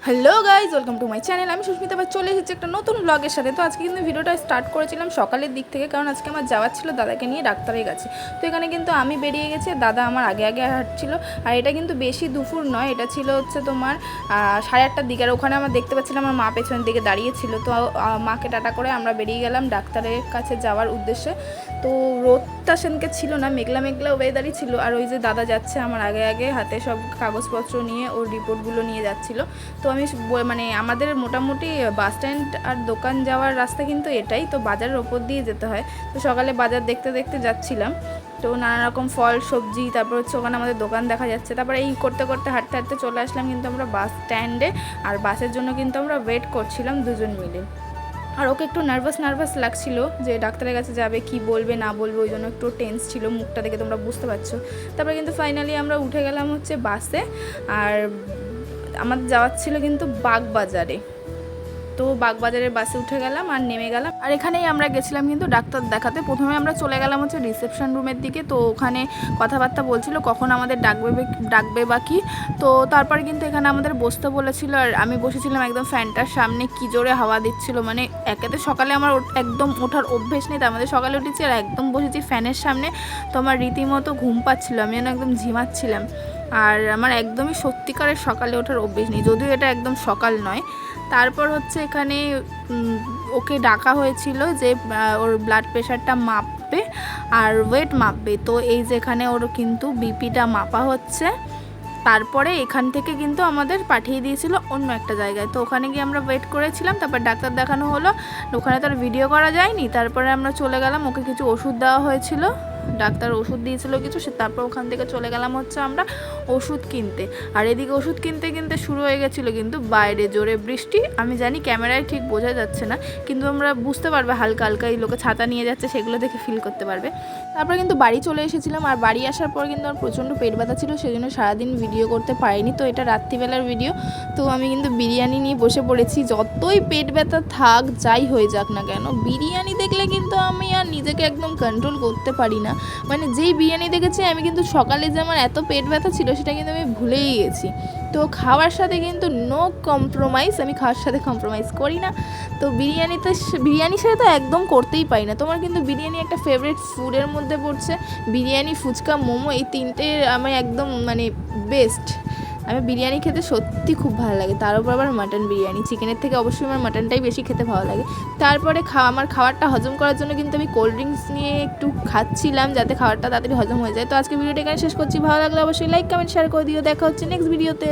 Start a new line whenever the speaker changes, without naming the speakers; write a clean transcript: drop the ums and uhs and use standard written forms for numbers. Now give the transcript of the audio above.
Hello guys, welcome to my channel. আমি সুস্মিতা আবার চলে এসেছি একটা নতুন ব্লগের সাথে। তো আজকে কিন্তু ভিডিওটা স্টার্ট করেছিলাম সকালের দিক থেকে, কারণ আজকে আমার যাওয়ার ছিল দাদাকে নিয়ে ডাক্তারের কাছে। তো এখানে কিন্তু আমি বেরিয়ে গেছি, দাদা আমার আগে আগে হাঁটছিল। আর এটা কিন্তু বেশি দুপুর নয়, এটা ছিল হচ্ছে তোমার 8:30টার দিকে। আর ওখানে আমরা দেখতে পাচ্ছিলাম আমার মা পেছনের দিকে দাঁড়িয়েছিল। তো মাকে টাটা করে আমরা বেরিয়ে গেলাম ডাক্তারের কাছে যাওয়ার উদ্দেশ্যে। তো রোদটা সেনকে ছিল না, মেঘলা মেঘলা ওয়েদারই ছিল। আর ওই যে দাদা যাচ্ছে আমার আগে আগে, হাতে সব কাগজপত্র নিয়ে ওর রিপোর্টগুলো নিয়ে যাচ্ছিলো। তো আমি মানে আমাদের মোটামুটি বাস স্ট্যান্ড আর দোকান যাওয়ার রাস্তা কিন্তু এটাই, তো বাজারের ওপর দিয়ে যেতে হয়। তো সকালে বাজার দেখতে দেখতে যাচ্ছিলাম, তো নানা রকম ফল সবজি, তারপর হচ্ছে ওখানে আমাদের দোকান দেখা যাচ্ছে। তারপরে এই করতে করতে হাঁটতে হাঁটতে চলে আসলাম কিন্তু আমরা বাস স্ট্যান্ডে। আর বাসের জন্য কিন্তু আমরা ওয়েট করছিলাম দুজন মিলে। আর ওকে একটু নার্ভাস লাগছিল যে ডাক্তারের কাছে যাবে, কি বলবে না বলবে, ওই জন্য একটু টেন্স ছিল, মুখটা দেখে তোমরা বুঝতে পারছো। তারপরে কিন্তু ফাইনালি আমরা উঠে গেলাম হচ্ছে বাসে। আর আমাদের যাওয়ার ছিল কিন্তু বাগবাজারে। তো বাগবাজারের বাসে উঠে গেলাম আর নেমে গেলাম। আর এখানেই আমরা গেছিলাম কিন্তু ডাক্তার দেখাতে। প্রথমে আমরা চলে গেলাম হচ্ছে রিসেপশন রুমের দিকে। তো ওখানে কথাবার্তা বলছিল কখন আমাদের ডাকবে বা কি। তো তারপরে কিন্তু এখানে আমাদের বসতে বলেছিল। আর আমি বসেছিলাম একদম ফ্যানটার সামনে, কি জোরে হাওয়া দিচ্ছিল। মানে একেতে সকালে আমার একদম ওঠার অভ্যেস নেই, তার মধ্যে সকালে উঠেছি আর একদম বসেছি ফ্যানের সামনে। তো আমার রীতিমতো ঘুম পাচ্ছিল, আমি যেন একদম ঝিমাচ্ছিলাম। আর আমার একদমই সত্যিকারের সকালে ওঠার অভ্যেস নেই, যদিও এটা একদম সকাল নয়। তারপর হচ্ছে এখানে ওকে ডাকা হয়েছিল যে ওর ব্লাড প্রেশারটা মাপবে আর ওয়েট মাপবে। তো এই যে এখানে ওর কিন্তু বিপিটা মাপা হচ্ছে। তারপরে এখান থেকে কিন্তু আমাদের পাঠিয়ে দিয়েছিল অন্য একটা জায়গায়। তো ওখানে গিয়ে আমরা ওয়েট করেছিলাম, তারপর ডাক্তার দেখানো হলো। ওখানে তো আর ভিডিও করা যায়নি। তারপরে আমরা চলে গেলাম, ওকে কিছু ওষুধ দেওয়া হয়েছিল, ডাক্তার ওষুধ দিয়েছিল কিছু। তারপর ওখান থেকে চলে গেলাম হচ্ছে আমরা ওষুধ কিনতে। আর এদিকে ওষুধ কিনতে কিনতে শুরু হয়ে গেছিলো কিন্তু বাইরে জোরে বৃষ্টি। আমি জানি ক্যামেরায় ঠিক বোঝা যাচ্ছে না, কিন্তু আমরা বুঝতে পারবে হালকা হালকা, এই লোকে ছাতা নিয়ে যাচ্ছে সেগুলো দেখে ফিল করতে পারবে। তারপর কিন্তু বাড়ি চলে এসেছিলাম। আর বাড়ি আসার পর কিন্তু আমার প্রচণ্ড পেট ব্যথা ছিল, সেজন্য সারাদিন ভিডিও করতে পারিনি। তো এটা রাত্রিবেলার ভিডিও। তো আমি কিন্তু বিরিয়ানি নিয়ে বসে পড়েছি। যতই পেট ব্যথা থাক, যাই হয়ে যাক না কেন, বিরিয়ানি দেখলে কিন্তু আমি আর নিজেকে একদম কন্ট্রোল করতে পারি না। মানে যেই বিরিয়ানি দেখেছি আমি, কিন্তু সকালে যে আমার এত পেট ব্যথা ছিল সেটা কিন্তু আমি ভুলেই গেছি। তো খাওয়ার সাথে কিন্তু নো কম্প্রোমাইজ, আমি খাওয়ার সাথে কম্প্রোমাইজ করি না। তো বিরিয়ানির সাথে তো একদম করতেই পারি না। তোমার কিন্তু বিরিয়ানি একটা ফেভারিট ফুডের মধ্যে পড়ছে। বিরিয়ানি, ফুচকা, মোমো, এই তিনটে আমি একদম মানে বেস্ট। আমি বিরিয়ানি খেতে সত্যি খুব ভালো লাগে। তার উপর আবার মাটন বিরিয়ানি, চিকেনের থেকে অবশ্যই আমার মাটনটাই বেশি খেতে ভালো লাগে। তারপরে আমার খাবারটা হজম করার জন্য কিন্তু আমি কোল্ড ড্রিঙ্কস নিয়ে একটু খাচ্ছিলাম, যাতে খাবারটা তাড়াতাড়ি হজম হয়ে যায়। তো আজকে ভিডিওটা এখানে শেষ করছি। ভালো লাগলে অবশ্যই লাইক, কমেন্ট, শেয়ার করে দিও। দেখা হচ্ছে নেক্সট ভিডিওতে।